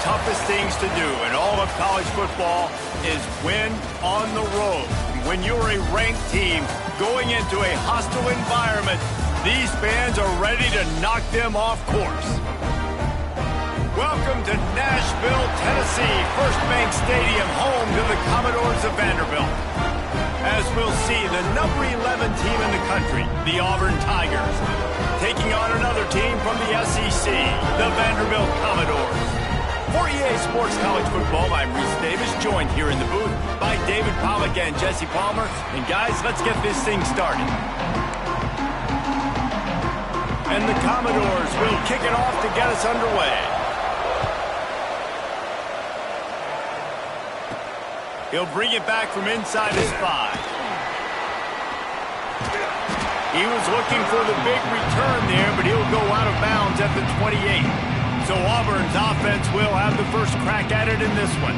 toughest things to do in all of college football is win on the road. When you're a ranked team going into a hostile environment, these fans are ready to knock them off course. Welcome to Nashville, Tennessee, First Bank Stadium, home to the Commodores of Vanderbilt. As we'll see, the number 11 team in the country, the Auburn Tigers, taking on another team from the SEC, the Vanderbilt Commodores. For EA Sports College Football, I'm Reese Davis, joined here in the booth by David Pollack and Jesse Palmer. And guys, let's get this thing started. And the Commodores will kick it off to get us underway. He'll bring it back from inside his 5. He was looking for the big return there, but he'll go out of bounds at the 28. So Auburn's offense will have the first crack at it in this one.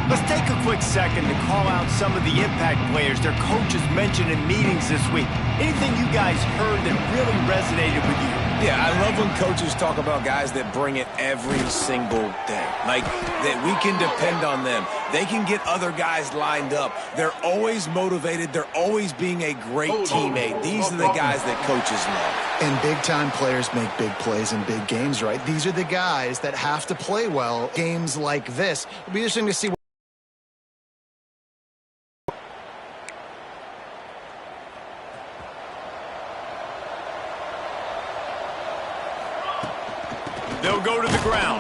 Let's take a quick second to call out some of the impact players their coaches mentioned in meetings this week. Anything you guys heard that really resonated with you? Yeah, I love when coaches talk about guys that bring it every single day. Like, that we can depend on them. They can get other guys lined up. They're always motivated. They're always being a great teammate. These are the guys that coaches love. And big-time players make big plays in big games, right? These are the guys that have to play well games like this. It'll be interesting to see. They'll go to the ground.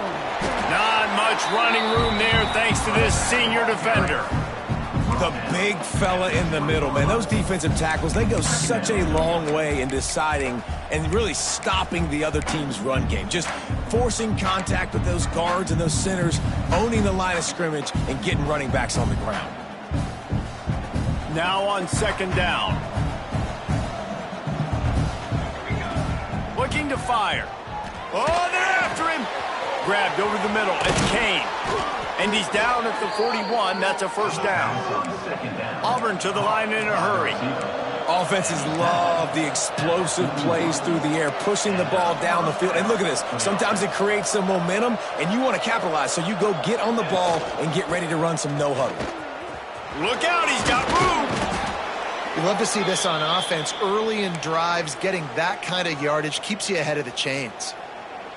Not much running room there thanks to this senior defender. The big fella in the middle, man. Those defensive tackles, they go such a long way in deciding and really stopping the other team's run game. Just forcing contact with those guards and those centers, owning the line of scrimmage, and getting running backs on the ground. Now on second down. Looking to fire. Oh, they're after him. Grabbed over the middle. It's Kane. And he's down at the 41. That's a first down. Auburn to the line in a hurry. Offenses love the explosive plays through the air, pushing the ball down the field. And look at this. Sometimes it creates some momentum, and you want to capitalize. So you go get on the ball and get ready to run some no-huddle. Look out. He's got room. You love to see this on offense. Early in drives, getting that kind of yardage keeps you ahead of the chains.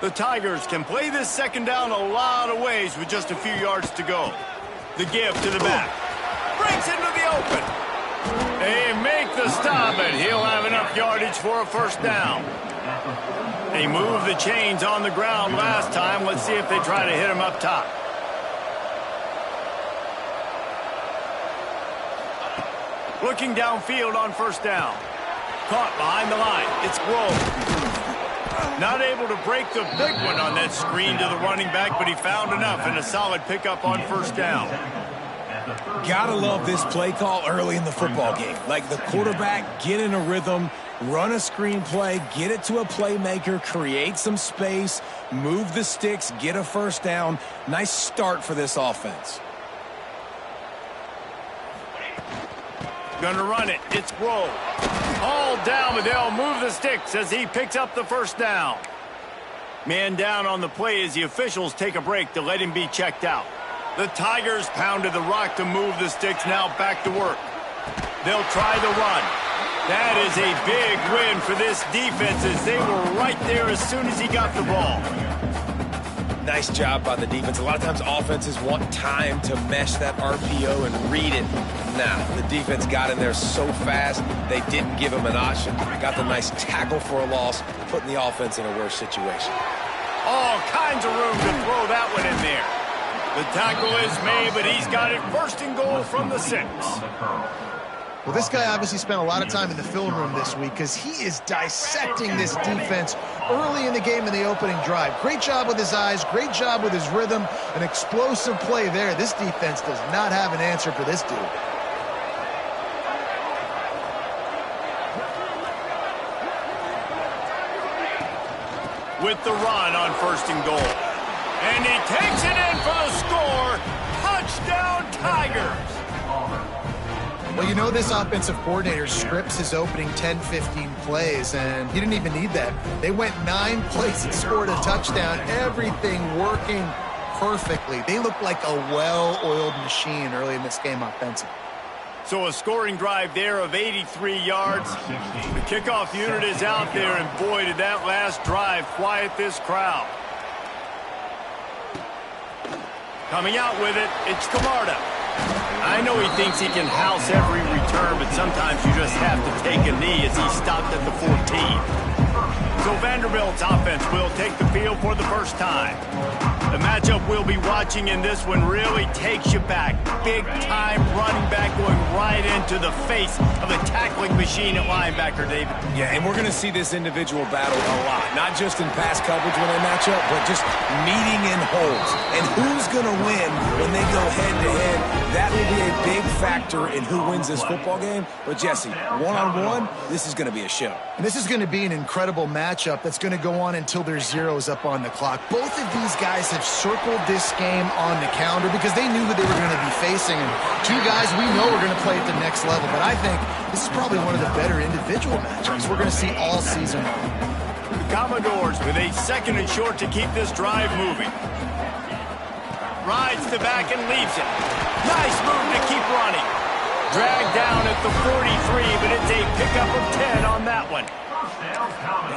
The Tigers can play this second down a lot of ways with just a few yards to go. The give to the back. Breaks into the open. They make the stop, and he'll have enough yardage for a first down. They moved the chains on the ground last time. Let's see if they try to hit him up top. Looking downfield on first down. Caught behind the line. It's Grove. Not able to break the big one on that screen to the running back, but he found enough and a solid pickup on first down. Gotta love this play call early in the football game. Like the quarterback, get in a rhythm, run a screen play, get it to a playmaker, create some space, move the sticks, get a first down. Nice start for this offense. Gonna run it. It's Grove. All down, but they'll move the sticks as he picks up the first down. Man down on the play as the officials take a break to let him be checked out. The Tigers pounded the rock to move the sticks, now back to work. They'll try the run. That is a big win for this defense as they were right there as soon as he got the ball. Nice job by the defense. A lot of times offenses want time to mesh that RPO and read it. Nah, the defense got in there so fast, they didn't give him an option. Got the nice tackle for a loss, putting the offense in a worse situation. All kinds of room to throw that one in there. The tackle is made, but he's got it first and goal from the 6. Well, this guy obviously spent a lot of time in the film room this week because he is dissecting this defense early in the game in the opening drive. Great job with his eyes, great job with his rhythm, an explosive play there. This defense does not have an answer for this dude. With the run on first and goal. And he takes it in for the score. Touchdown, Tigers. Well, you know this offensive coordinator scripts his opening 10, 15 plays, and he didn't even need that. They went 9 plays and scored a touchdown. Everything working perfectly. They look like a well-oiled machine early in this game offensively. So a scoring drive there of 83 yards. The kickoff unit is out there, and boy, did that last drive quiet this crowd. Coming out with it, it's Camarda. I know he thinks he can house every return, but sometimes you just have to take a knee as he stopped at the 14. So Vanderbilt's offense will take the field for the first time. The matchup we'll be watching in this one really takes you back. Big-time running back going right into the face of a tackling machine at linebacker, David. Yeah, and we're going to see this individual battle a lot. Not just in pass coverage when they match up, but just meeting in holes. And who's going to win when they go head-to-head? That will be a big factor in who wins this football game. But, Jesse, one-on-one, this is going to be a show. And this is going to be an incredible matchup that's going to go on until there's zeros up on the clock. Both of these guys have circled this game on the calendar because they knew who they were going to be facing. And two guys we know are going to play at the next level. But I think this is probably one of the better individual matchups we're going to see all season long. The Commodores with a second and short to keep this drive moving. Rides the back and leaves it. Nice move to keep running. Dragged down at the 43, but it's a pickup of 10 on that one.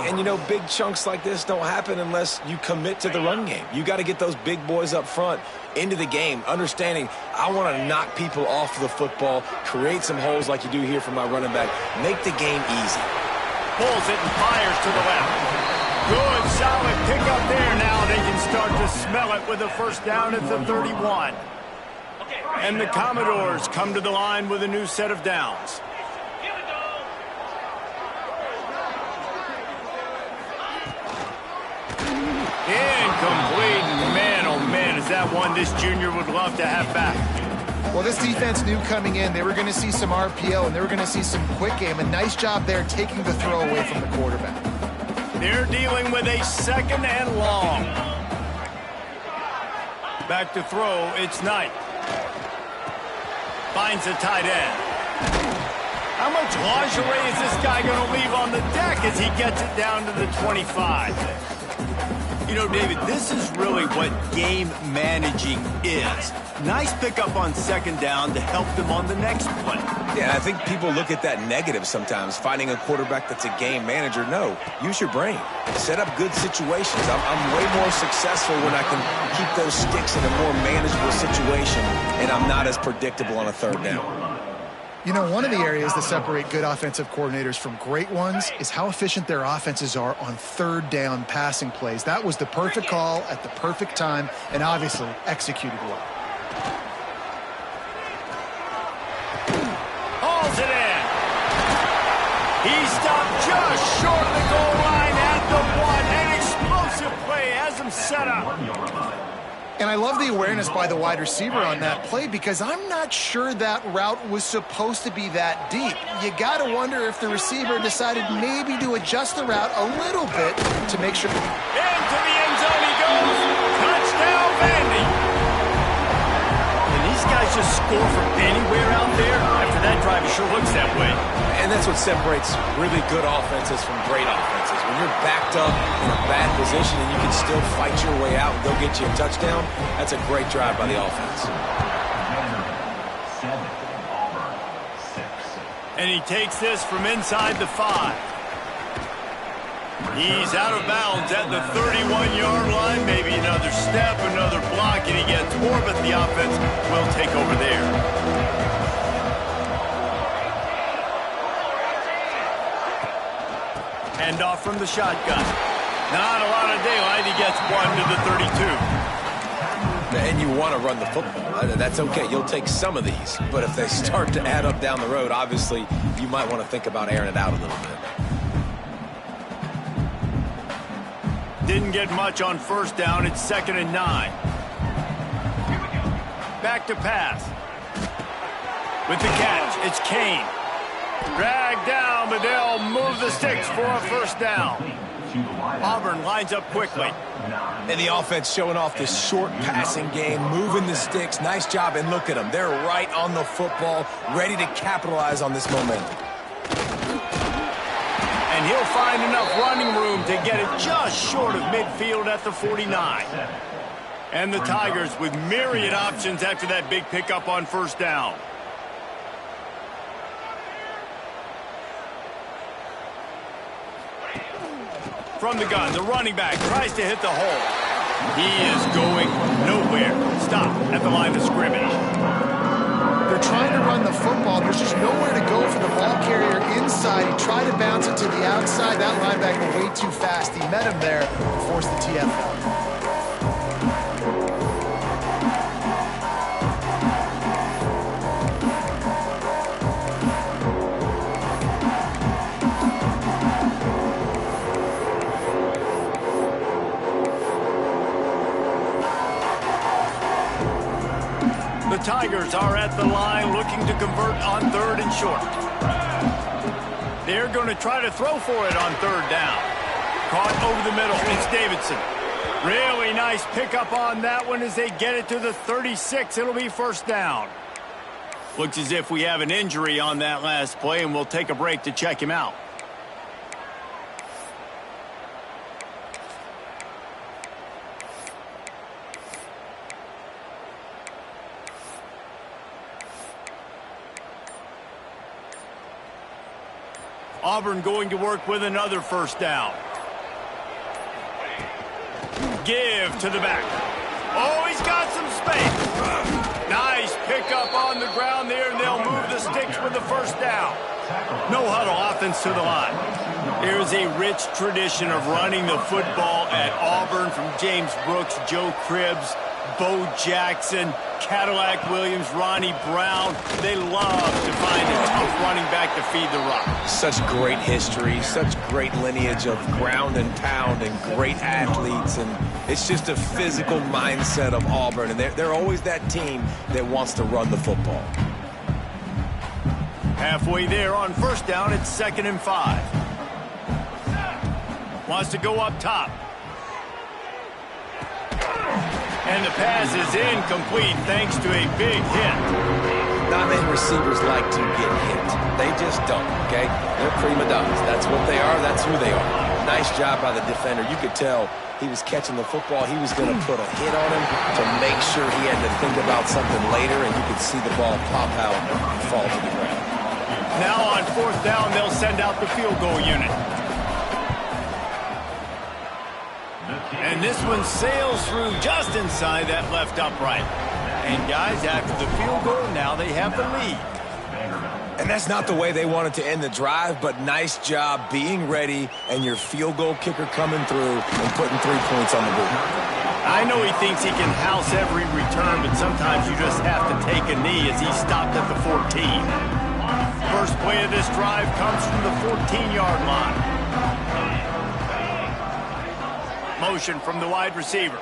And, you know, big chunks like this don't happen unless you commit to the run game. You got to get those big boys up front into the game, understanding I want to knock people off the football, create some holes like you do here for my running back, make the game easy. Pulls it and fires to the left. Good, solid pickup there. Now they can start to smell it with a first down at the 31. And the Commodores come to the line with a new set of downs. Incomplete. Man, oh man, is that one this junior would love to have back. Well, this defense knew coming in they were going to see some RPO and they were going to see some quick game. A nice job there taking the throw away from the quarterback. They're dealing with a second and long. Back to throw, it's Knight. Finds a tight end. How much lingerie is this guy going to leave on the deck as he gets it down to the 25? You know, David, this is really what game managing is. Nice pickup on second down to help them on the next play. Yeah, I think people look at that negative sometimes, finding a quarterback that's a game manager. No, use your brain. Set up good situations. I'm way more successful when I can keep those sticks in a more manageable situation, and I'm not as predictable on a third down. You know, one of the areas that separate good offensive coordinators from great ones is how efficient their offenses are on third down passing plays. That was the perfect call at the perfect time and obviously executed well. Hauls it in. He stopped just short of the goal line at the one. An explosive play has him set up. And I love the awareness by the wide receiver on that play because I'm not sure that route was supposed to be that deep. You got to wonder if the receiver decided maybe to adjust the route a little bit to make sure. Into the end zone he goes. Touchdown, Vandy. And these guys just score from anywhere out there. After that drive, it sure looks that way. And that's what separates really good offenses from great offenses. When you're backed up in a bad position and you can still fight your way out and go get you a touchdown, that's a great drive by the offense. And he takes this from inside the 5. He's out of bounds at the 31-yard line. Maybe another step, another block, and he gets more, but the offense will take over there. Hand off from the shotgun. Not a lot of daylight. He gets one to the 32. And you want to run the football. That's okay. You'll take some of these. But if they start to add up down the road, obviously, you might want to think about airing it out a little bit. Didn't get much on first down. It's 2nd and 9. Back to pass. With the catch, it's Kane. Dragged down, but they'll move the sticks for a first down. Auburn lines up quickly. And the offense showing off this short passing game, moving the sticks. Nice job, and look at them. They're right on the football, ready to capitalize on this momentum. And he'll find enough running room to get it just short of midfield at the 49. And the Tigers with myriad options after that big pickup on first down. From the gun, the running back tries to hit the hole. He is going nowhere. Stop at the line of scrimmage. They're trying to run the football. There's just nowhere to go for the ball carrier inside. He tried to bounce it to the outside. That linebacker way too fast. He met him there and forced the TFL. The Tigers are at the line looking to convert on 3rd and short. They're going to try to throw for it on 3rd down. Caught over the middle. It's Davidson. Really nice pickup on that one as they get it to the 36. It'll be first down. Looks as if we have an injury on that last play, and we'll take a break to check him out. Auburn going to work with another first down. Give to the back. Oh, he's got some space. Nice pickup on the ground there, and they'll move the sticks with the first down. No huddle offense to the line. There's a rich tradition of running the football at Auburn from James Brooks, Joe Cribbs, Bo Jackson, Cadillac Williams, Ronnie Brown. They love to find a tough running back to feed the rock. Such great history, such great lineage of ground and pound and great athletes. And it's just a physical mindset of Auburn. And they're always that team that wants to run the football. Halfway there on first down, it's 2nd and 5. Wants to go up top. And the pass is incomplete thanks to a big hit. Not many receivers like to get hit. They just don't, okay? They're prima donnas. That's what they are. That's who they are. Nice job by the defender. You could tell he was catching the football. He was going to put a hit on him to make sure he had to think about something later, and you could see the ball pop out and fall to the ground. Now on 4th down, they'll send out the field goal unit. And this one sails through just inside that left upright. And guys, after the field goal, now they have the lead. And that's not the way they wanted to end the drive, but nice job being ready and your field goal kicker coming through and putting 3 points on the board. I know he thinks he can house every return, but sometimes you just have to take a knee as he stopped at the 14. First play of this drive comes from the 14-yard line. Motion from the wide receiver.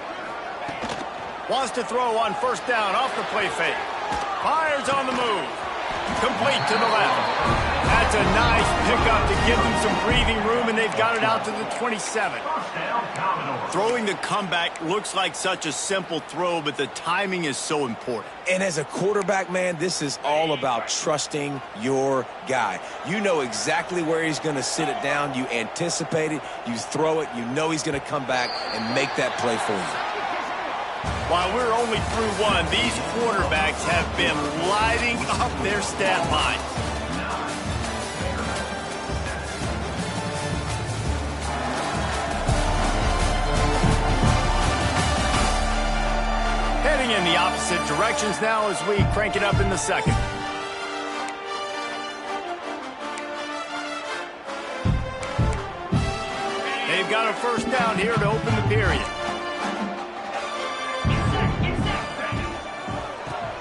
Wants to throw on first down off the play fake. Fires on the move. Complete to the left. That's a nice pickup to give them some breathing room, and they've got it out to the 27. Throwing the comeback looks like such a simple throw, but the timing is so important. And as a quarterback, man, this is all about trusting your guy. You know exactly where he's going to sit it down. You anticipate it. You throw it. You know he's going to come back and make that play for you. While we're only through one, these quarterbacks have been lighting up their stat line. Heading in the opposite directions now as we crank it up in the second. They've got a first down here to open the period.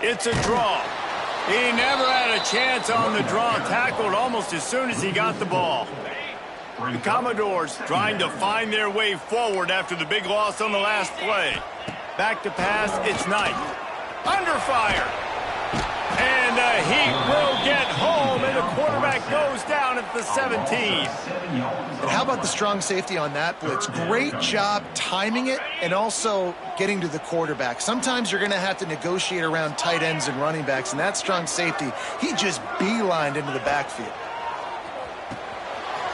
It's a draw. He never had a chance on the draw. Tackled almost as soon as he got the ball. The Commodores trying to find their way forward after the big loss on the last play. Back to pass, it's Knight. Under fire. And the Heat will get home, and the quarterback goes down at the 17. And how about the strong safety on that blitz? Great job timing it and also getting to the quarterback. Sometimes you're going to have to negotiate around tight ends and running backs, and that strong safety, he just beelined into the backfield.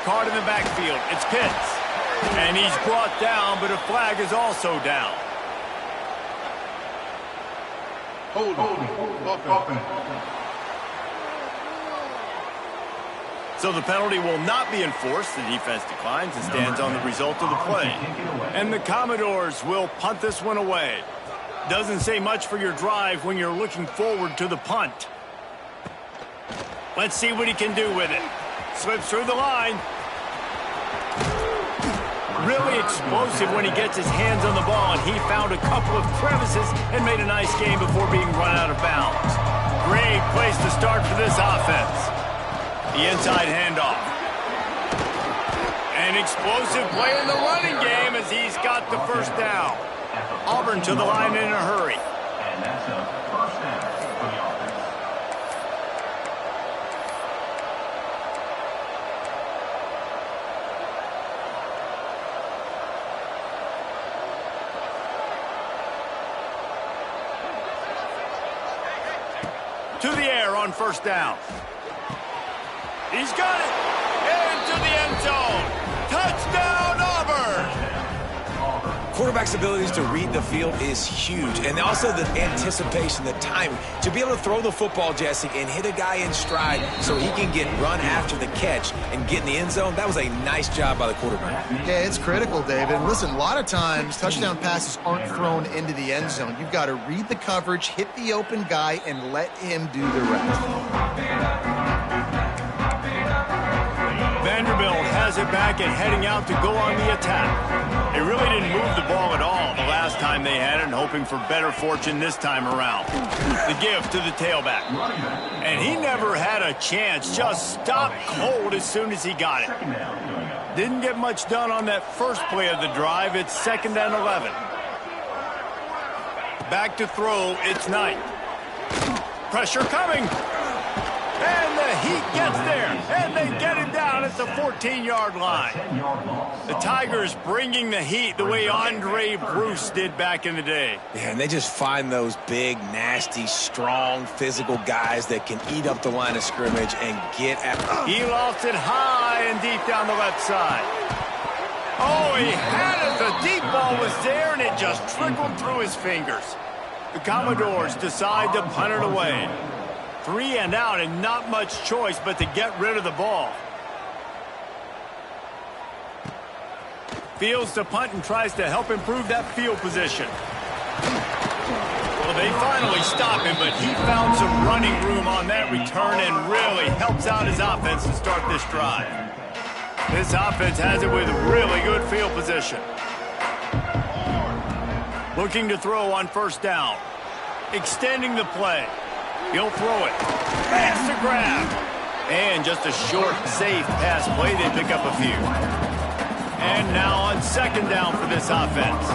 Caught in the backfield, it's Pitts. And he's brought down, but a flag is also down. So the penalty will not be enforced. The defense declines and stands on the result of the play. And the Commodores will punt this one away. Doesn't say much for your drive when you're looking forward to the punt. Let's see what he can do with it. Slips through the line. Really explosive when he gets his hands on the ball, and he found a couple of crevices and made a nice game before being run out of bounds. Great place to start for this offense. The inside handoff. An explosive play in the running game as he's got the first down. Auburn to the line in a hurry. And that's a first down for the offense. To the air on first down. He's got it. Into the end zone. Touchdown, Auburn. Quarterback's abilities to read the field is huge. And also the anticipation, the timing. To be able to throw the football, Jesse, and hit a guy in stride so he can get run after the catch and get in the end zone, that was a nice job by the quarterback. Yeah, it's critical, David. And listen, a lot of times touchdown passes aren't thrown into the end zone. You've got to read the coverage, hit the open guy, and let him do the rest. Vanderbilt has it back and heading out to go on the attack. They really didn't move the ball at all the last time they had it, and hoping for better fortune this time around. The give to the tailback. And he never had a chance, just stopped cold as soon as he got it. Didn't get much done on that first play of the drive. It's 2nd and 11. Back to throw, it's Knight. Pressure coming. And the Heat gets there, and they get it down at the 14-yard line. The Tigers bringing the heat the way Andre Bruce did back in the day. Yeah, and they just find those big, nasty, strong, physical guys that can eat up the line of scrimmage and get at. He lost it high and deep down the left side. Oh, he had it. The deep ball was there, and it just trickled through his fingers. The Commodores decide to punt it away. 3 and out, and not much choice but to get rid of the ball. Fields to punt and tries to help improve that field position. Well, they finally stop him, but he found some running room on that return and really helps out his offense to start this drive. This offense has it with really good field position. Looking to throw on first down. Extending the play. He'll throw it. That's the grab. And just a short, safe pass play. They pick up a few. And now on 2nd down for this offense.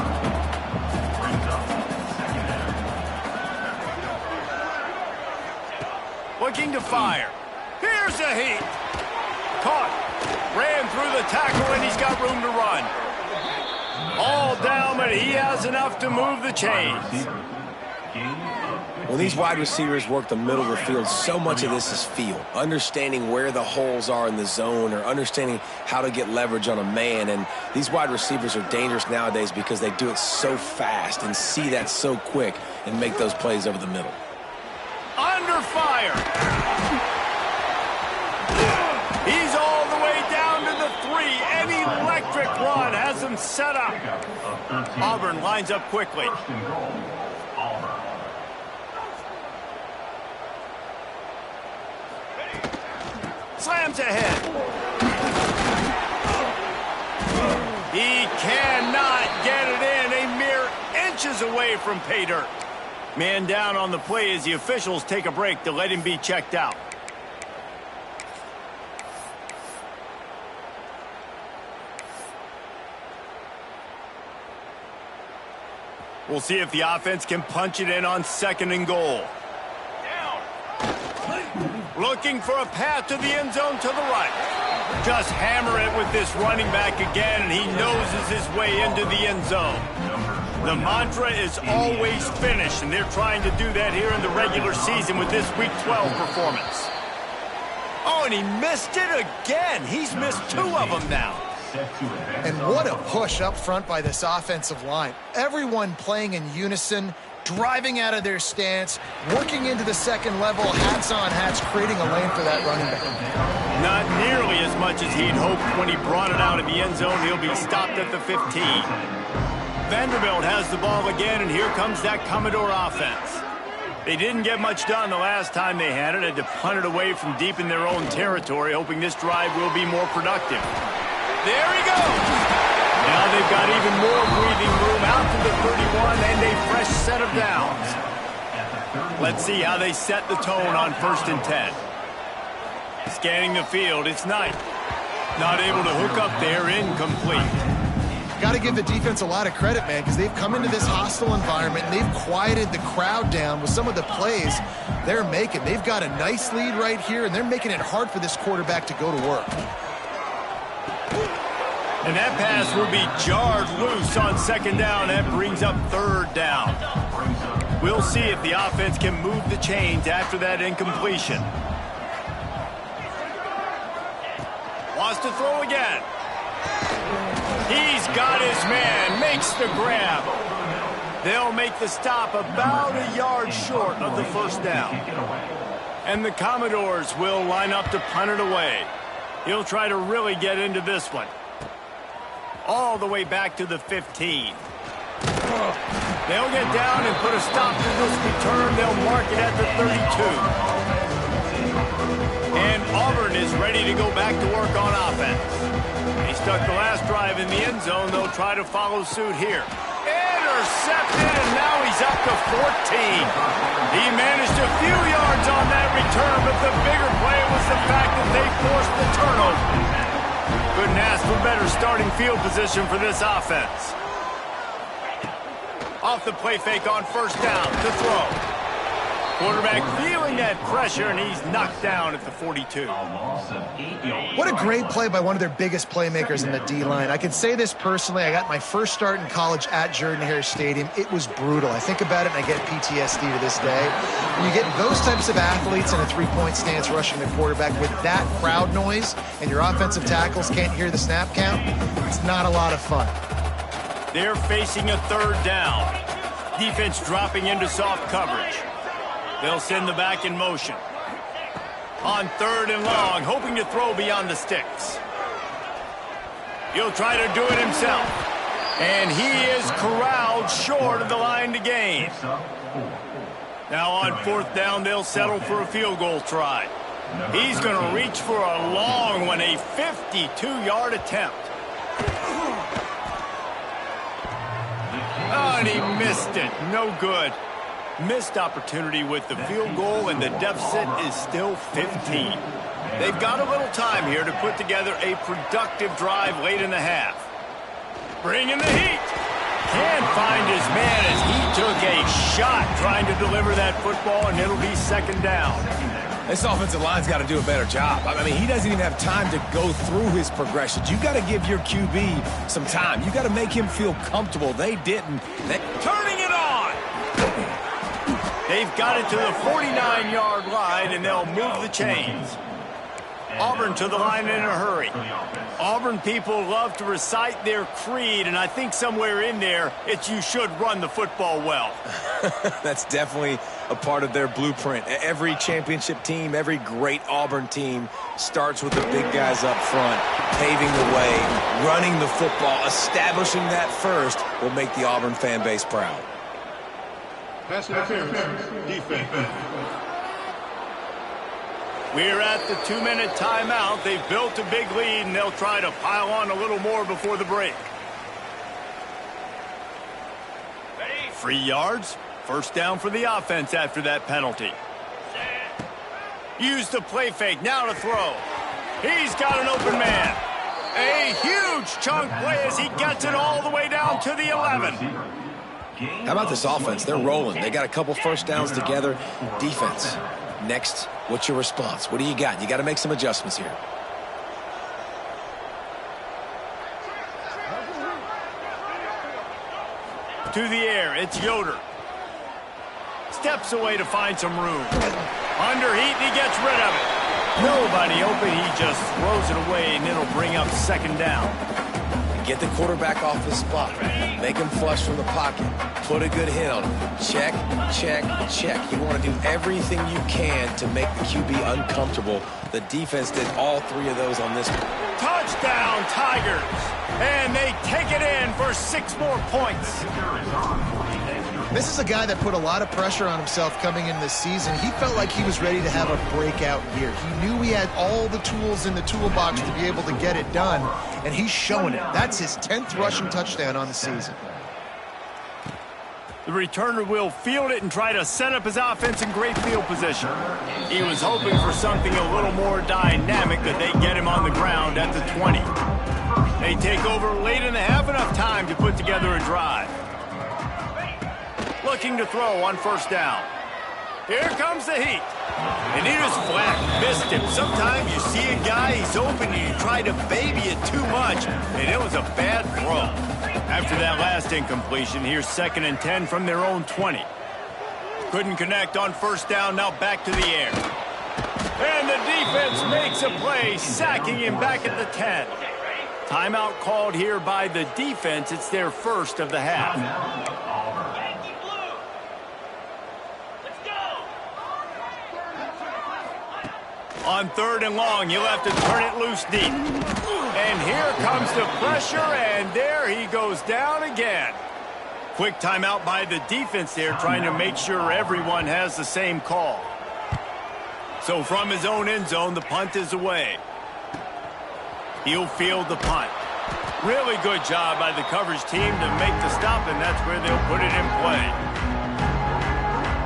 Looking to fire. Here's a Heat. Caught. Ran through the tackle, and he's got room to run. All down, but he has enough to move the chains. When these wide receivers work the middle of the field, so much of this is feel. Understanding where the holes are in the zone or understanding how to get leverage on a man. And these wide receivers are dangerous nowadays because they do it so fast and see that so quick and make those plays over the middle. Under fire. He's all the way down to the 3. An electric run has him set up. Auburn lines up quickly. Slams ahead. He cannot get it in. A mere inches away from pay dirt. Man down on the play as the officials take a break to let him be checked out. We'll see if the offense can punch it in on 2nd and goal. Looking for a path to the end zone to the right. Just hammer it with this running back again, and he noses his way into the end zone. The mantra is always finish, and they're trying to do that here in the regular season with this Week 12 performance. Oh, and he missed it again. He's missed 2 of them now. And what a push up front by this offensive line. Everyone playing in unison, driving out of their stance, working into the second level, hats on hats, creating a lane for that running back. Not nearly as much as he'd hoped when he brought it out in the end zone. He'll be stopped at the 15. Vanderbilt has the ball again, and here comes that Commodore offense. They didn't get much done the last time they had it. Had to punt it away from deep in their own territory, hoping this drive will be more productive. There he goes! Now they've got even more breathing room out to the 31 and a fresh set of downs. Let's see how they set the tone on 1st and 10. Scanning the field, it's Knight. Not able to hook up there, incomplete. Got to give the defense a lot of credit, man, because they've come into this hostile environment and they've quieted the crowd down with some of the plays they're making. They've got a nice lead right here, and they're making it hard for this quarterback to go to work. And that pass will be jarred loose on 2nd down. That brings up 3rd down. We'll see if the offense can move the chains after that incompletion. Wants to throw again. He's got his man, makes the grab. They'll make the stop about a yard short of the 1st down. And the Commodores will line up to punt it away. He'll try to really get into this one. All the way back to the 15. They'll get down and put a stop to this return. They'll mark it at the 32. And Auburn is ready to go back to work on offense. He stuck the last drive in the end zone. They'll try to follow suit here. Intercepted, and now he's up to 14. He managed a few yards on that return, but the bigger play was the fact that they forced the turnover. Couldn't ask for better starting field position for this offense. Off the play fake on 1st down to throw. Quarterback feeling that pressure, and he's knocked down at the 42. What a great play by one of their biggest playmakers in the D-line. I can say this personally. I got my first start in college at Jordan-Hare Stadium. It was brutal. I think about it, and I get PTSD to this day. When you get those types of athletes in a three-point stance rushing the quarterback with that crowd noise, and your offensive tackles can't hear the snap count, it's not a lot of fun. They're facing a 3rd down. Defense dropping into soft coverage. They'll send the back in motion. On 3rd and long, hoping to throw beyond the sticks. He'll try to do it himself. And he is corralled short of the line to gain. Now on 4th down, they'll settle for a field goal try. He's going to reach for a long one, a 52-yard attempt. Oh, and he missed it. No good. Missed opportunity with the field goal, and the deficit is still 15. They've got a little time here to put together a productive drive late in the half. Bringing the heat. Can't find his man as he took a shot trying to deliver that football, and it'll be 2nd down. This offensive line's got to do a better job. I mean, he doesn't even have time to go through his progressions. You got to give your QB some time. You got to make him feel comfortable. They didn't. Turning it on. They've got it to the 49-yard line, and they'll move the chains. Auburn to the line in a hurry. Auburn people love to recite their creed, and I think somewhere in there, it's you should run the football well. That's definitely a part of their blueprint. Every championship team, every great Auburn team starts with the big guys up front, paving the way, running the football, establishing that first will make the Auburn fan base proud. Pass interference, defense. We're at the 2-minute timeout. They've built a big lead, and they'll try to pile on a little more before the break. 3 yards. 1st down for the offense after that penalty. Use the play fake. Now to throw. He's got an open man. A huge chunk play as he gets it all the way down to the 11. How about this offense? They're rolling. They got a couple 1st downs together. Defense. Next, what's your response? What do you got? You got to make some adjustments here. To the air, it's Yoder. Steps away to find some room. Under heat, and he gets rid of it. Nobody open, he just throws it away, and it'll bring up 2nd down. Get the quarterback off his spot. Make him flush from the pocket. Put a good hit on him. Check, check, check. You want to do everything you can to make the QB uncomfortable. The defense did all three of those on this one. Touchdown, Tigers! And they take it in for 6 more points. This is a guy that put a lot of pressure on himself coming in this season. He felt like he was ready to have a breakout year. He knew he had all the tools in the toolbox to be able to get it done, and he's showing it. That's his 10th rushing touchdown on the season. The returner will field it and try to set up his offense in great field position. He was hoping for something a little more dynamic, that they get him on the ground at the 20. They take over late in the half, enough time to put together a drive. Looking to throw on first down. Here comes the heat. And he just flat missed him. Sometimes you see a guy, he's open, and you try to baby it too much, and it was a bad throw. After that last incompletion, here's 2nd and 10 from their own 20. Couldn't connect on first down, now back to the air. And the defense makes a play, sacking him back at the 10. Timeout called here by the defense. It's their first of the half. On 3rd and long, you'll have to turn it loose deep. And here comes the pressure, and there he goes down again. Quick timeout by the defense there, trying to make sure everyone has the same call. So from his own end zone, the punt is away. He'll field the punt. Really good job by the coverage team to make the stop, and that's where they'll put it in play.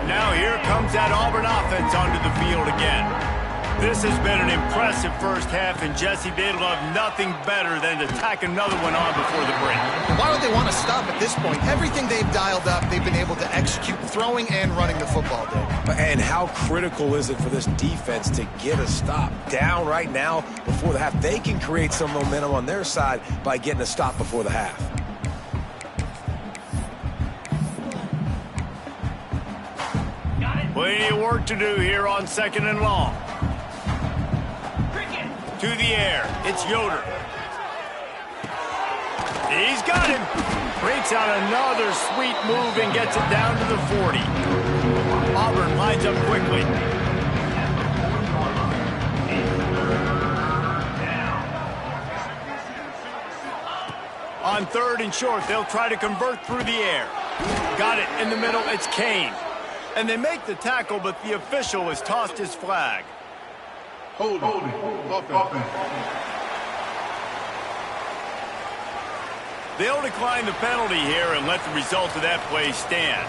Now here comes that Auburn offense onto the field again. This has been an impressive first half, and Jesse, they'd love nothing better than to tack another one on before the break. Why would they want to stop at this point? Everything they've dialed up, they've been able to execute, throwing and running the football, Dave. And how critical is it for this defense to get a stop? Down right now before the half. They can create some momentum on their side by getting a stop before the half. Plenty of work to do here on 2nd and long. To the air, it's Yoder. He's got him. Breaks out another sweet move and gets it down to the 40. Auburn lines up quickly. On 3rd and short, they'll try to convert through the air. Got it in the middle, it's Kane. And they make the tackle, but the official has tossed his flag. Hold it. Offense. They'll decline the penalty here and let the result of that play stand.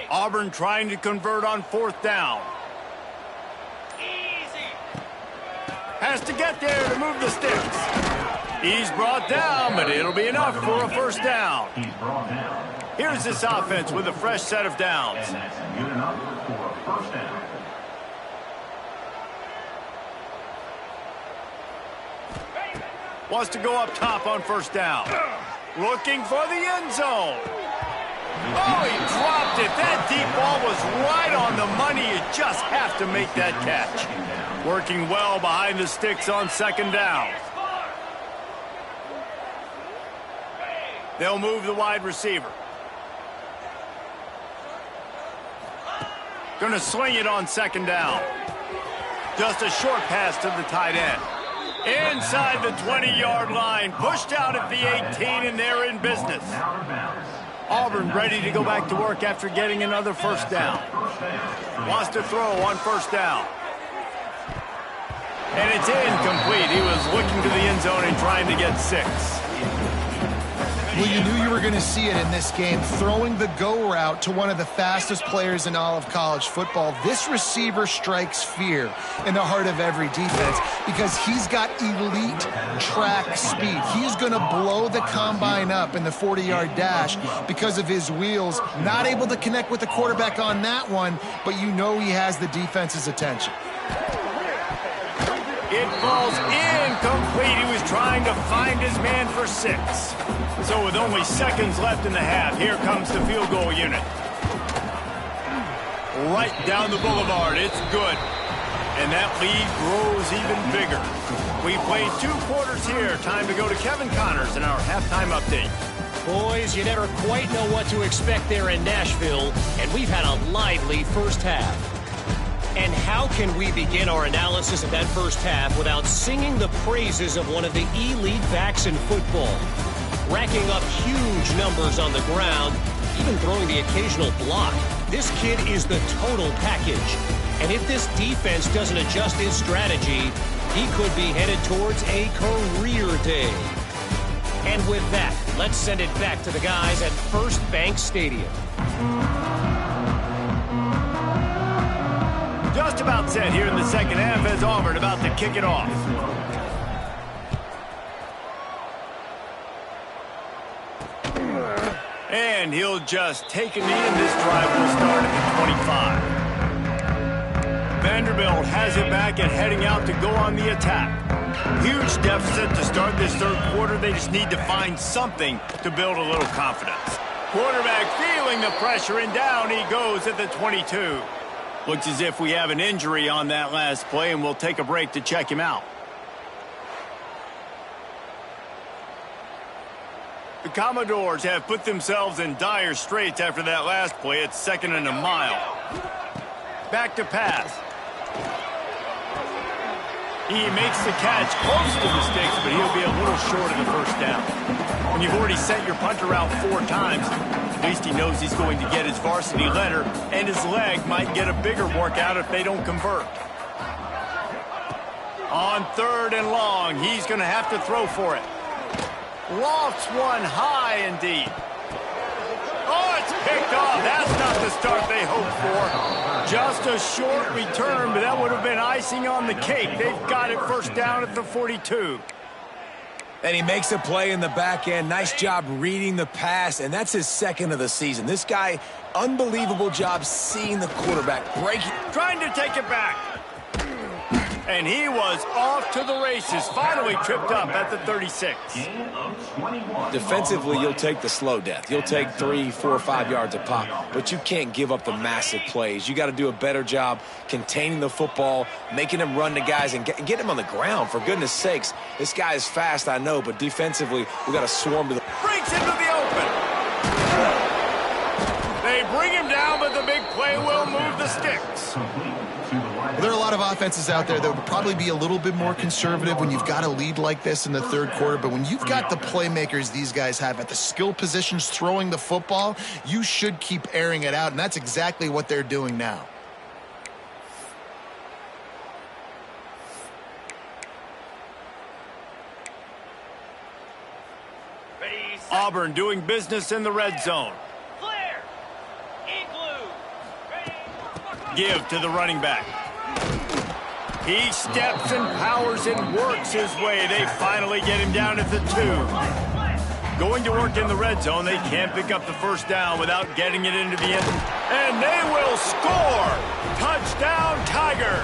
Auburn trying to convert on 4th down. Easy. Has to get there to move the sticks. He's brought down, but it'll be enough for a first down. He's brought down. Here's this offense with a fresh set of downs. And that's good enough for a first down. Wants to go up top on first down. Looking for the end zone. Oh, he dropped it. That deep ball was right on the money. You just have to make that catch. Working well behind the sticks on 2nd down. They'll move the wide receiver. Going to swing it on second down. Just a short pass to the tight end. Inside the 20-yard line. Pushed out at the 18, and they're in business. Auburn ready to go back to work after getting another first down. Wants to throw on first down. And it's incomplete. He was looking to the end zone and trying to get 6. Well, you knew you were going to see it in this game, throwing the go route to one of the fastest players in all of college football. This receiver strikes fear in the heart of every defense because he's got elite track speed. He's going to blow the combine up in the 40-yard dash because of his wheels. Not able to connect with the quarterback on that one, but you know he has the defense's attention. It falls incomplete. He was trying to find his man for 6. So with only seconds left in the half, here comes the field goal unit. Right down the boulevard. It's good. And that lead grows even bigger. We played 2 quarters here. Time to go to Kevin Connors in our halftime update. Boys, you never quite know what to expect there in Nashville, and we've had a lively first half. And how can we begin our analysis of that first half without singing the praises of one of the elite backs in football? Racking up huge numbers on the ground, even throwing the occasional block. This kid is the total package. And if this defense doesn't adjust his strategy, he could be headed towards a career day. And with that, let's send it back to the guys at First Bank Stadium. Just about set here in the second half as Auburn about to kick it off. And he'll just take a knee, and this drive will start at the 25. Vanderbilt has it back and heading out to go on the attack. Huge deficit to start this third quarter. They just need to find something to build a little confidence. Quarterback feeling the pressure, and down he goes at the 22. Looks as if we have an injury on that last play, and we'll take a break to check him out. The Commodores have put themselves in dire straits after that last play. It's 2nd and a mile. Back to pass. He makes the catch close to the sticks, but he'll be a little short of the first down. When you've already sent your punter out 4 times, at least he knows he's going to get his varsity letter, and his leg might get a bigger workout if they don't convert. On 3rd and long, he's going to have to throw for it. Lofts one high indeed. Oh, it's picked off. That's not the start they hoped for. Just a short return, but that would have been icing on the cake. They've got it first down at the 42. And he makes a play in the back end. Nice job reading the pass, and that's his 2nd of the season. This guy, unbelievable job seeing the quarterback breaking. Trying to take it back. And he was off to the races. Finally tripped up at the 36. Defensively, you'll take the slow death. You'll take 3, 4, 5 yards a pop, but you can't give up the massive plays. You got to do a better job containing the football, making him run to guys, and get him on the ground. For goodness sakes, this guy is fast, I know, but defensively, we got to swarm to the... Breaks into the open. They bring him down, but the big play will move the sticks. There are a lot of offenses out there that would probably be a little bit more conservative when you've got a lead like this in the third quarter. But when you've got the playmakers these guys have at the skill positions throwing the football, you should keep airing it out. And that's exactly what they're doing now. Auburn doing business in the red zone. Give to the running back. He steps and powers and works his way. They finally get him down at the 2. Going to work in the red zone. They can't pick up the first down without getting it into the end. And they will score! Touchdown, Tigers!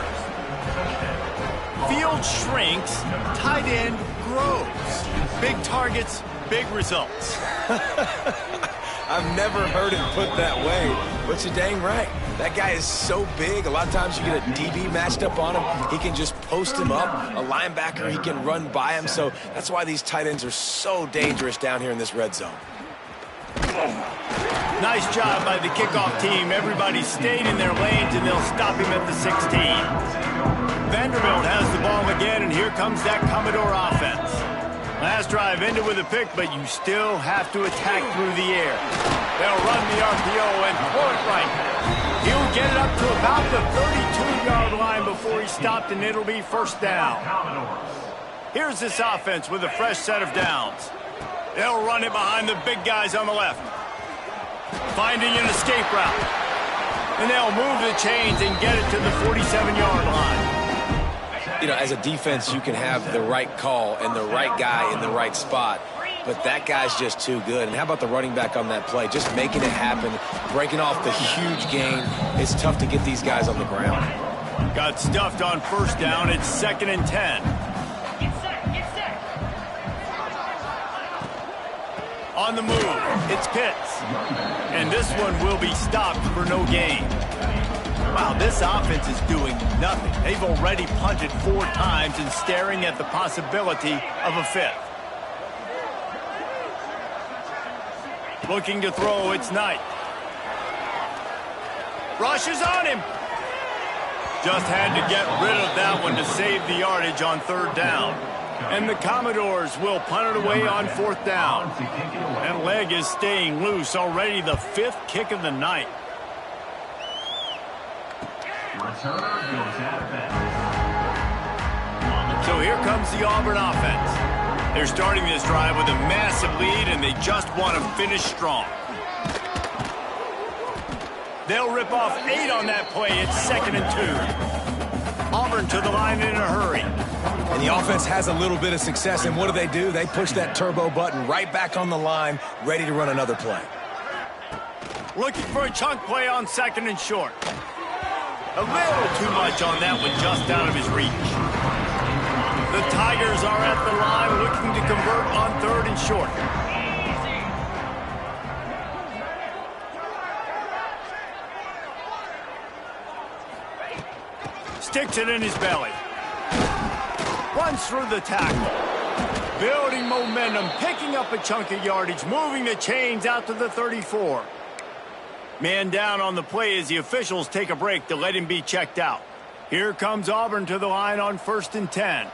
Field shrinks, tight end grows. Big targets, big results. I've never heard it put that way, but you're dang right. That guy is so big. A lot of times you get a DB matched up on him. He can just post him up. A linebacker, he can run by him. So that's why these tight ends are so dangerous down here in this red zone. Nice job by the kickoff team. Everybody stayed in their lanes, and they'll stop him at the 16. Vanderbilt has the ball again, and here comes that Commodore offense. Last drive ended with a pick, but you still have to attack through the air. They'll run the RPO and throw it right. He'll get it up to about the 32-yard line before he's stopped, and it'll be first down. Here's this offense with a fresh set of downs. They'll run it behind the big guys on the left. Finding an escape route. And they'll move the chains and get it to the 47-yard line. You know, as a defense, you can have the right call and the right guy in the right spot, but that guy's just too good. And how about the running back on that play? Just making it happen, breaking off the huge gain. It's tough to get these guys on the ground. Got stuffed on first down. It's 2nd and 10. On the move, it's Pitts. And this one will be stopped for no gain. Wow, this offense is doing nothing. They've already punted 4 times and staring at the possibility of a 5th. Looking to throw, it's Knight. Rush is on him. Just had to get rid of that one to save the yardage on 3rd down. And the Commodores will punt it away on 4th down. That leg is staying loose, already the 5th kick of the night. So here comes the Auburn offense. They're starting this drive with a massive lead, and they just want to finish strong. They'll rip off 8 on that play. It's 2nd and 2. Auburn to the line in a hurry. And the offense has a little bit of success, and what do? They push that turbo button right back on the line, ready to run another play. Looking for a chunk play on 2nd and short. A little too much on that one, just out of his reach. The Tigers are at the line looking to convert on 3rd and short. Sticks it in his belly. Runs through the tackle. Building momentum, picking up a chunk of yardage, moving the chains out to the 34. Man down on the play as the officials take a break to let him be checked out. Here comes Auburn to the line on 1st and 10.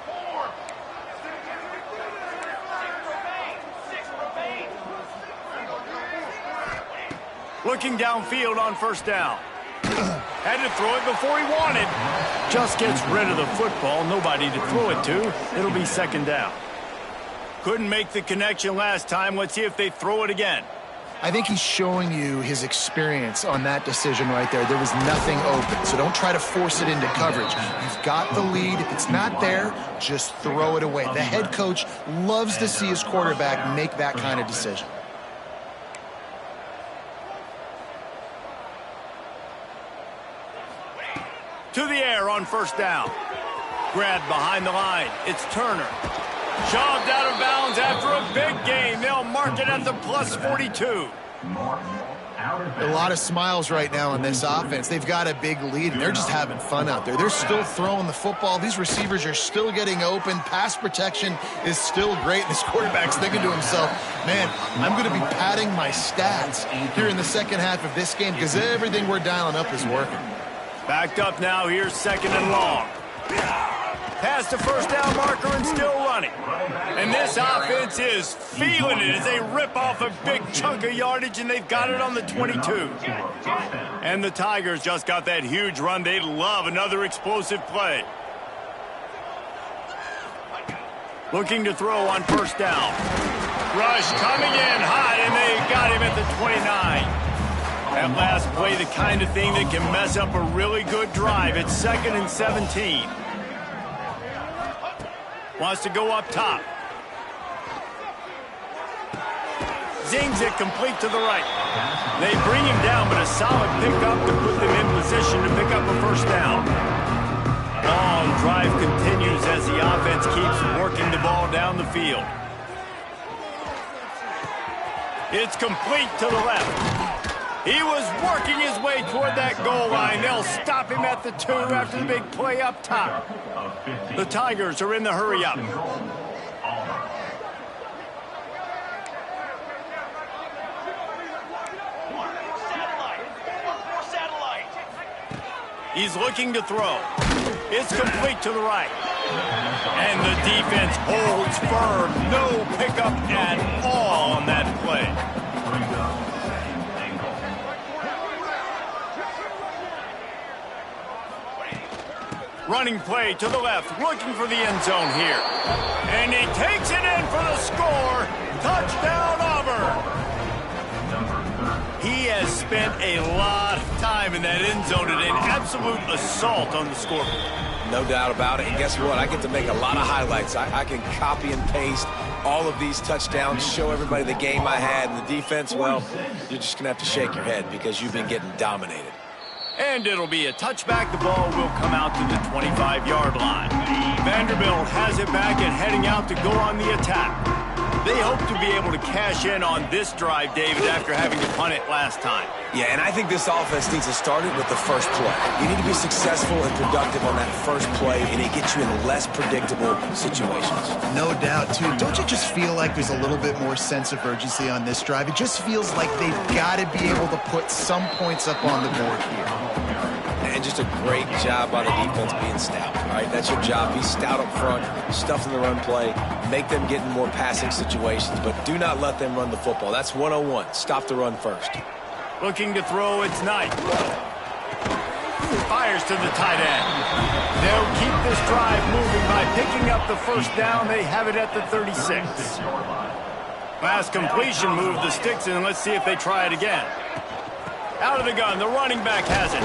Looking downfield on 1st down. Had to throw it before he wanted. Just gets rid of the football. Nobody to throw it to. It'll be 2nd down. Couldn't make the connection last time. Let's see if they throw it again. I think he's showing you his experience on that decision right there. There was nothing open, so don't try to force it into coverage. You've got the lead. If it's not there, just throw it away. The head coach loves to see his quarterback make that kind of decision. To the air on 1st down. Grabbed behind the line. It's Turner. Shoved out of bounds after a big gain. They'll mark it at the plus 42. A lot of smiles right now in this offense. They've got a big lead, and they're just having fun out there. They're still throwing the football. These receivers are still getting open. Pass protection is still great. And this quarterback's thinking to himself, man, I'm going to be padding my stats here in the second half of this game because everything we're dialing up is working. Backed up now. Here's 2nd and long. Past the 1st down marker and still running. And this offense is feeling it as they rip off a big chunk of yardage, and they've got it on the 22. And the Tigers just got that huge run. They love another explosive play. Looking to throw on 1st down. Rush coming in hot, and they got him at the 29. That last play, the kind of thing that can mess up a really good drive. It's 2nd and 17. Wants to go up top. Zings it complete to the right. They bring him down, but a solid pickup to put them in position to pick up a 1st down. Long drive continues as the offense keeps working the ball down the field. It's complete to the left. He was working his way toward that goal line. They'll stop him at the 2 after the big play up top. The Tigers are in the hurry-up. He's looking to throw. It's complete to the right. And the defense holds firm. No pickup at all on that play. Running play to the left, looking for the end zone here. And he takes it in for the score. Touchdown, Auburn. He has spent a lot of time in that end zone today. An absolute assault on the scoreboard. No doubt about it. And guess what? I get to make a lot of highlights. I can copy and paste all of these touchdowns, show everybody the game I had. And the defense, well, you're just going to have to shake your head because you've been getting dominated. And it'll be a touchback. The ball will come out to the 25-yard line. Vanderbilt has it back and heading out to go on the attack. They hope to be able to cash in on this drive, David, after having to punt it last time. Yeah, and I think this offense needs to start it with the first play. You need to be successful and productive on that first play, and it gets you in less predictable situations. No doubt, too. Don't you just feel like there's a little bit more sense of urgency on this drive? It just feels like they've got to be able to put some points up on the board here. And just a great job by the defense being stout. All right, that's your job. Be stout up front, stuff in the run play, make them get in more passing situations, but do not let them run the football. That's 101. Stop the run first. Looking to throw, it's Knight. Fires to the tight end. They'll keep this drive moving by picking up the first down. They have it at the 36. Last completion, move the sticks in. Let's see if they try it again. Out of the gun, the running back has it.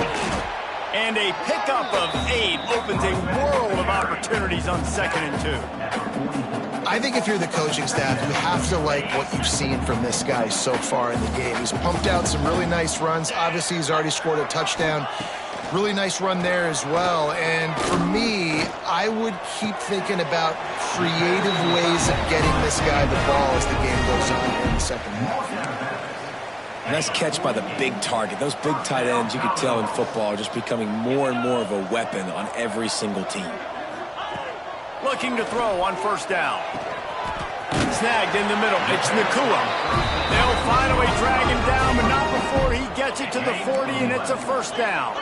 And a pickup of 8 opens a world of opportunities on 2nd and 2. I think if you're the coaching staff, you have to like what you've seen from this guy so far in the game. He's pumped out some really nice runs. Obviously, he's already scored a touchdown. Really nice run there as well. And for me, I would keep thinking about creative ways of getting this guy the ball as the game goes on in the second half. Nice catch by the big target. Those big tight ends, you could tell in football, are just becoming more and more of a weapon on every single team. Looking to throw on first down. Snagged in the middle. It's Nakua. They'll finally drag him down, but not before he gets it to the 40, and it's a first down.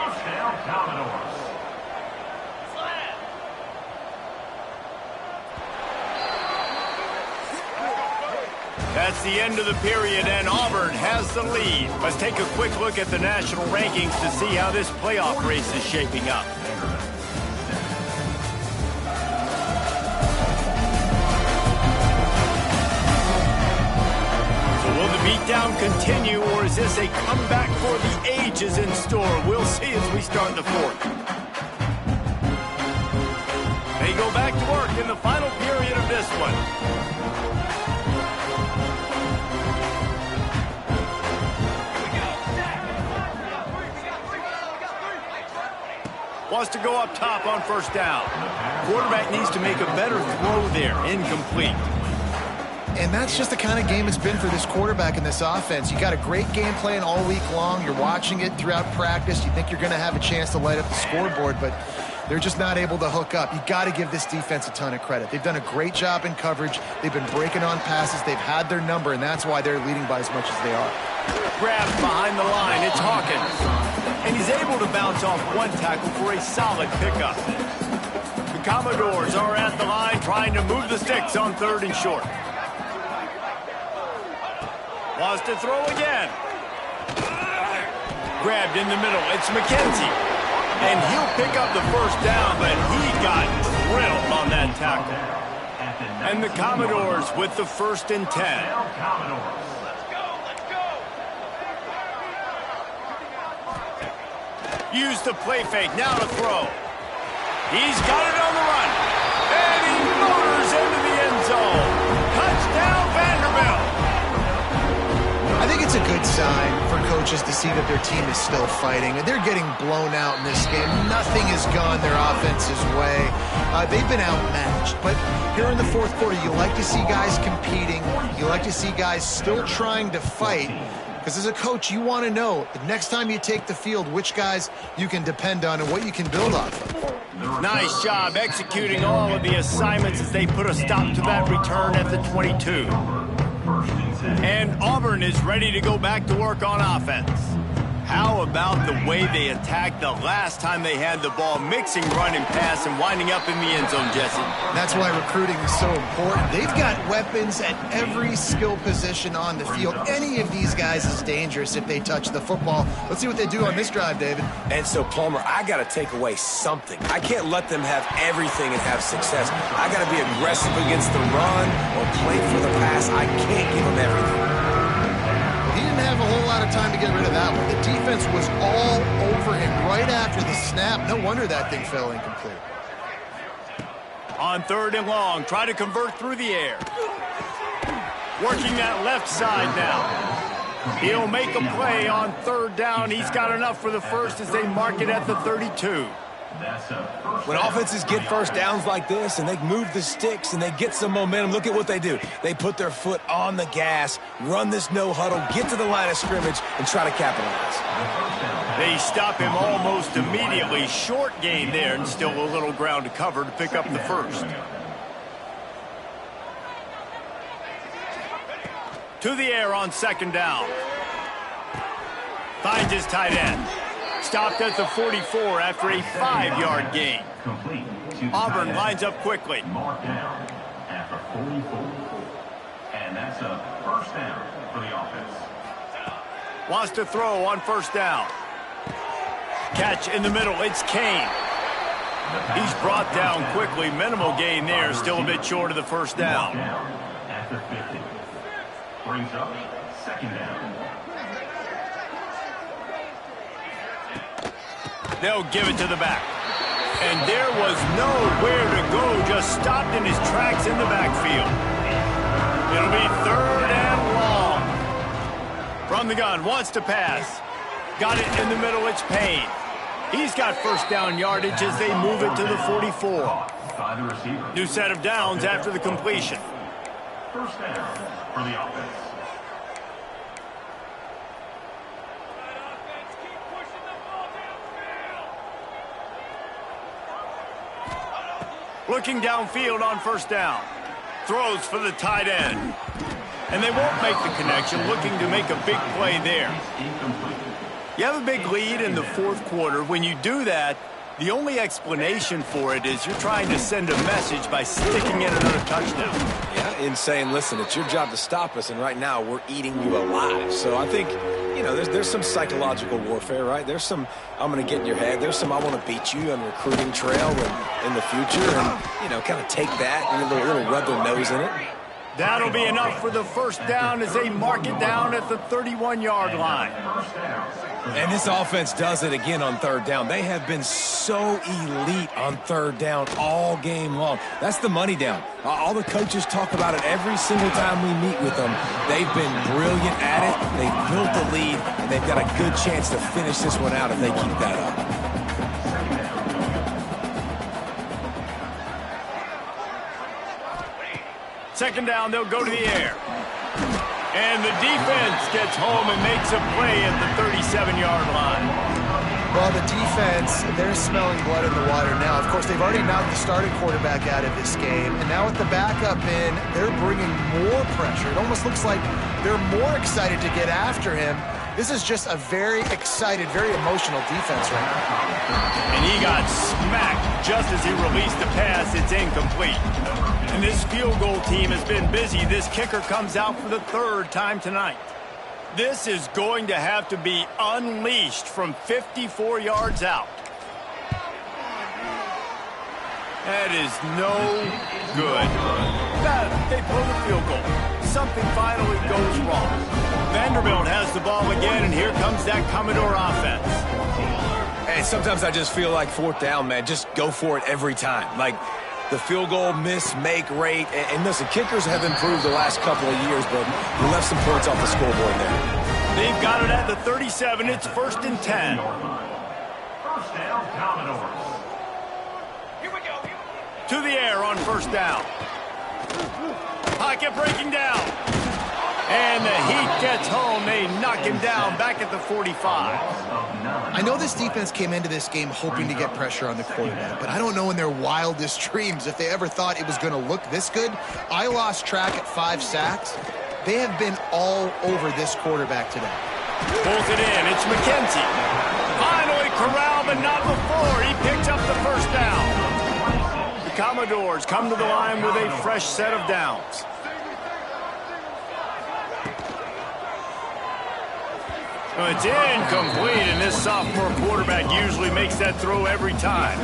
That's the end of the period, and Auburn has the lead. Let's take a quick look at the national rankings to see how this playoff race is shaping up. So will the beatdown continue, or is this a comeback for the ages in store? We'll see as we start the fourth. They go back to work in the final period of this one. Wants to go up top on first down. Quarterback needs to make a better throw there. Incomplete. And that's just the kind of game it's been for this quarterback in this offense. You got a great game plan all week long. You're watching it throughout practice. You think you're going to have a chance to light up the scoreboard, but they're just not able to hook up. You got to give this defense a ton of credit. They've done a great job in coverage. They've been breaking on passes. They've had their number, and that's why they're leading by as much as they are. Grab behind the line. It's Hawkins. And he's able to bounce off one tackle for a solid pickup. The Commodores are at the line trying to move the sticks on 3rd and short. Wants to throw again. Grabbed in the middle. It's McKenzie. And he'll pick up the first down, but he got drilled on that tackle. And the Commodores with the 1st and 10. Use the play fake, now to throw. He's got it on the run. And he motors into the end zone. Touchdown, Vanderbilt. I think it's a good sign for coaches to see that their team is still fighting. They're getting blown out in this game. Nothing has gone their offense's way. They've been outmatched. But here in the fourth quarter, you like to see guys competing. You like to see guys still trying to fight. Because as a coach, you want to know the next time you take the field, which guys you can depend on and what you can build off of. Nice job executing all of the assignments as they put a stop to that return at the 22. And Auburn is ready to go back to work on offense. How about the way they attacked the last time they had the ball, mixing run and pass and winding up in the end zone, Jesse? That's why recruiting is so important. They've got weapons at every skill position on the field. Any of these guys is dangerous if they touch the football. Let's see what they do on this drive, David. And so, Palmer, I got to take away something. I can't let them have everything and have success. I got to be aggressive against the run or play for the pass. I can't give them everything. He didn't have a whole lot of time to get rid of that one. The defense was all over him right after the snap. No wonder that thing fell incomplete. On 3rd and long, try to convert through the air. Working that left side now. He'll make a play on 3rd down. He's got enough for the first as they mark it at the 32. When offenses get first downs like this and they move the sticks and they get some momentum, look at what they do. They put their foot on the gas, run this no huddle, get to the line of scrimmage, and try to capitalize. They stop him almost immediately. Short gain there and still a little ground to cover to pick up the first. To the air on 2nd down. Finds his tight end. Stopped at the 44 after a 5-yard gain. Auburn lines up quickly. Marked down after 44. And that's a 1st down for the offense. Wants to throw on 1st down. Catch in the middle. It's Kane. He's brought down quickly. Minimal gain there. Still a bit short of the 1st down. After 50. Brings up 2nd down. They'll give it to the back. And there was nowhere to go. Just stopped in his tracks in the backfield. It'll be 3rd and long. From the gun, wants to pass. Got it in the middle, it's Payne. He's got 1st down yardage as they move it to the 44. New set of downs after the completion. 1st down for the offense. Looking downfield on 1st down. Throws for the tight end. And they won't make the connection, looking to make a big play there. You have a big lead in the 4th quarter. When you do that, the only explanation for it is you're trying to send a message by sticking in another touchdown. Yeah, in saying, listen, it's your job to stop us, and right now we're eating you alive. So I think, you know, there's some psychological warfare, right? There's some, I'm going to get in your head. There's some, I want to beat you on recruiting trail in the future and, you know, kind of take that and a little rub their nose in it. That'll be enough for the 1st down as they mark it down at the 31-yard line. And this offense does it again on 3rd down. They have been so elite on 3rd down all game long. That's the money down. All the coaches talk about it every single time we meet with them. They've been brilliant at it. They've built the lead, and they've got a good chance to finish this one out if they keep that up. 2nd down, they'll go to the air. And the defense gets home and makes a play at the 37-yard line. Well, the defense, they're smelling blood in the water now. Of course, they've already knocked the starting quarterback out of this game. And now with the backup in, they're bringing more pressure. It almost looks like they're more excited to get after him. This is just a very excited, very emotional defense right now. And he got smacked just as he released the pass. It's incomplete. And this field goal team has been busy. This kicker comes out for the 3rd time tonight. This is going to have to be unleashed from 54 yards out. That is no good. They blow the field goal. Something finally goes wrong. Vanderbilt has the ball again, and here comes that Commodore offense. Hey, sometimes I just feel like 4th down, man. Just go for it every time. Like, the field goal miss-make rate. And listen, kickers have improved the last couple of years, but we left some points off the scoreboard there. They've got it at the 37. It's 1st and 10. 1st down, Commodores. Here we go. To the air on 1st down. Pocket breaking down. And the Heat gets home. They knock him down back at the 45. I know this defense came into this game hoping to get pressure on the quarterback, but I don't know in their wildest dreams if they ever thought it was going to look this good. I lost track at 5 sacks. They have been all over this quarterback today. Pulls it in. It's McKenzie. Finally corralled, but not before. He picks up the first down. The Commodores come to the line with a fresh set of downs. Well, it's incomplete, and this sophomore quarterback usually makes that throw every time.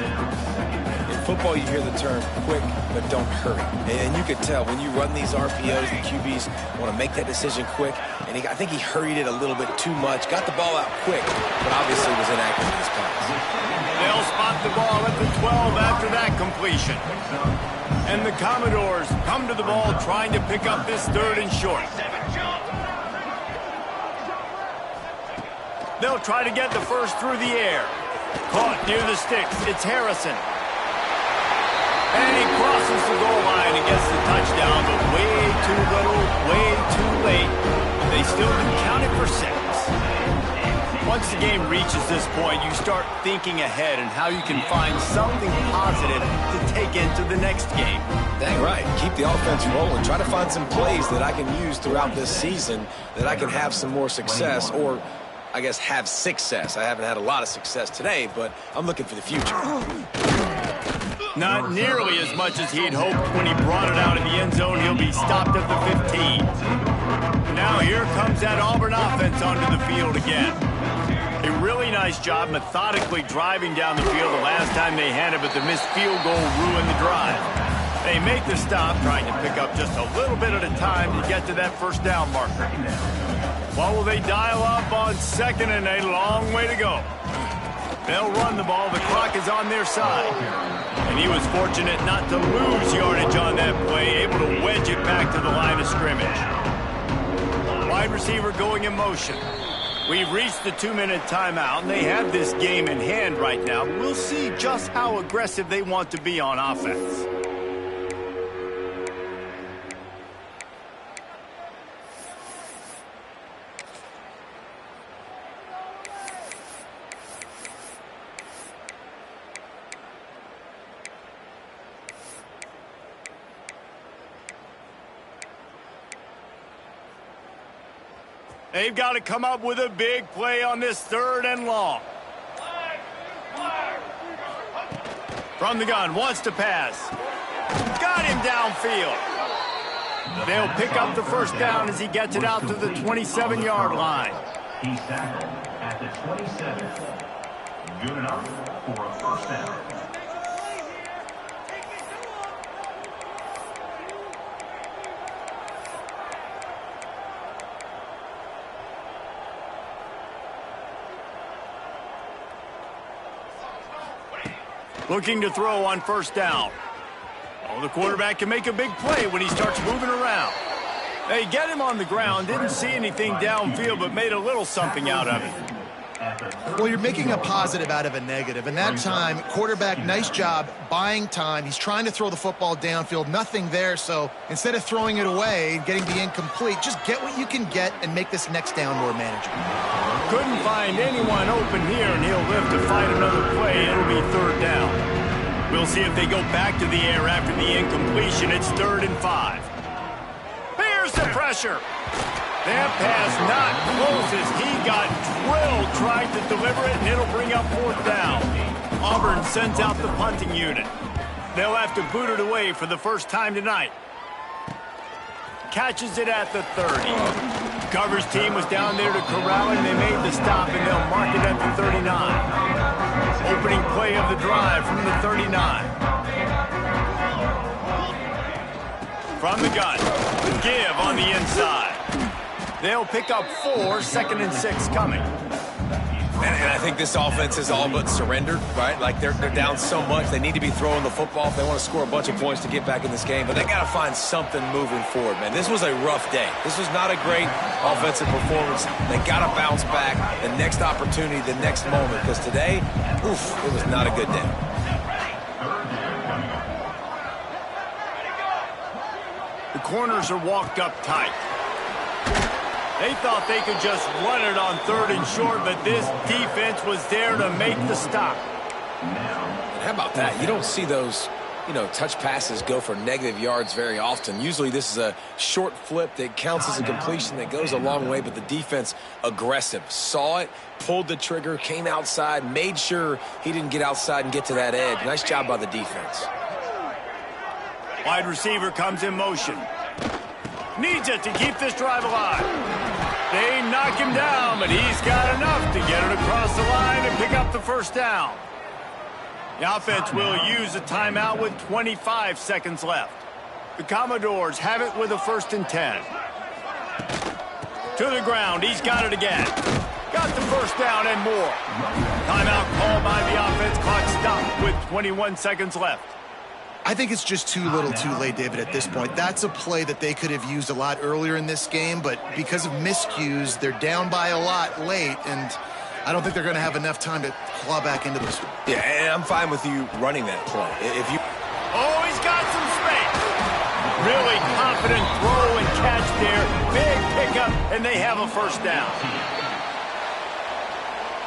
In football, you hear the term quick, but don't hurry. And you could tell when you run these RPOs, the QBs want to make that decision quick. And I think he hurried it a little bit too much. Got the ball out quick, but obviously was inaccurate in his pass. They'll spot the ball at the 12 after that completion. And the Commodores come to the ball trying to pick up this 3rd and short. They'll try to get the first through the air. Caught near the sticks. It's Harrison. And he crosses the goal line and gets the touchdown, but way too little, way too late. They still didn't count it for 6. Once the game reaches this point, you start thinking ahead and how you can find something positive to take into the next game. Dang right. Keep the offense rolling. Try to find some plays that I can use throughout this season that I can have some more success, or I guess have success. I haven't had a lot of success today, but I'm looking for the future. Not nearly as much as he'd hoped when he brought it out in the end zone. He'll be stopped at the 15. Now here comes that Auburn offense onto the field again. A really nice job methodically driving down the field the last time they had it, but the missed field goal ruined the drive. They make the stop, trying to pick up just a little bit at a time to get to that first down marker. What will they dial up on 2nd and a long way to go? They'll run the ball. The clock is on their side. And he was fortunate not to lose yardage on that play, able to wedge it back to the line of scrimmage. Wide receiver going in motion. We've reached the 2-minute timeout, and they have this game in hand right now. We'll see just how aggressive they want to be on offense. They've got to come up with a big play on this 3rd and long. From the gun, wants to pass. Got him downfield. They'll pick up the first down as he gets it out to the 27-yard line. He's tackled at the 27. Good enough for a first down. Looking to throw on first down. Oh, the quarterback can make a big play when he starts moving around. They get him on the ground, didn't see anything downfield, but made a little something out of it. Well, you're making a positive out of a negative. And that time, quarterback, nice job buying time. He's trying to throw the football downfield. Nothing there, so instead of throwing it away and getting the incomplete, just get what you can get and make this next down more manageable. Couldn't find anyone open here, and he'll live to fight another play. It'll be 3rd down. We'll see if they go back to the air after the incompletion. It's 3rd and 5. Here's the pressure. That pass not close as he got drilled trying to deliver it, and it'll bring up 4th down. Auburn sends out the punting unit. They'll have to boot it away for the first time tonight. Catches it at the 30. Coverage team was down there to corral it, and they made the stop, and they'll mark it at the 39. Opening play of the drive from the 39. From the gun. Give on the inside. They'll pick up 4, 2nd and 6 coming. And I think this offense is all but surrendered, right? Like they're down so much. They need to be throwing the football if they want to score a bunch of points to get back in this game. But they got to find something moving forward, man. This was a rough day. This was not a great offensive performance. They got to bounce back the next opportunity, the next moment. Because today, oof, it was not a good day. The corners are walked up tight. They thought they could just run it on 3rd and short, but this defense was there to make the stop. And how about that? You don't see those touch passes go for negative yards very often. Usually this is a short flip that counts as a completion that goes a long way, but the defense aggressive. Saw it, pulled the trigger, came outside, made sure he didn't get outside and get to that edge. Nice job by the defense. Wide receiver comes in motion. Needs it to keep this drive alive. They knock him down, but he's got enough to get it across the line and pick up the first down. The offense will use a timeout with 25 seconds left. The Commodores have it with a 1st and 10. To the ground, he's got it again. Got the first down and more. Timeout called by the offense. Clock stopped with 21 seconds left. I think it's just too little too late, David, at this point. That's a play that they could have used a lot earlier in this game, but because of miscues, they're down by a lot late, and I don't think they're going to have enough time to claw back into this one. Yeah, and I'm fine with you running that play. Oh, he's got some space. Really confident throw and catch there. Big pickup, and they have a first down.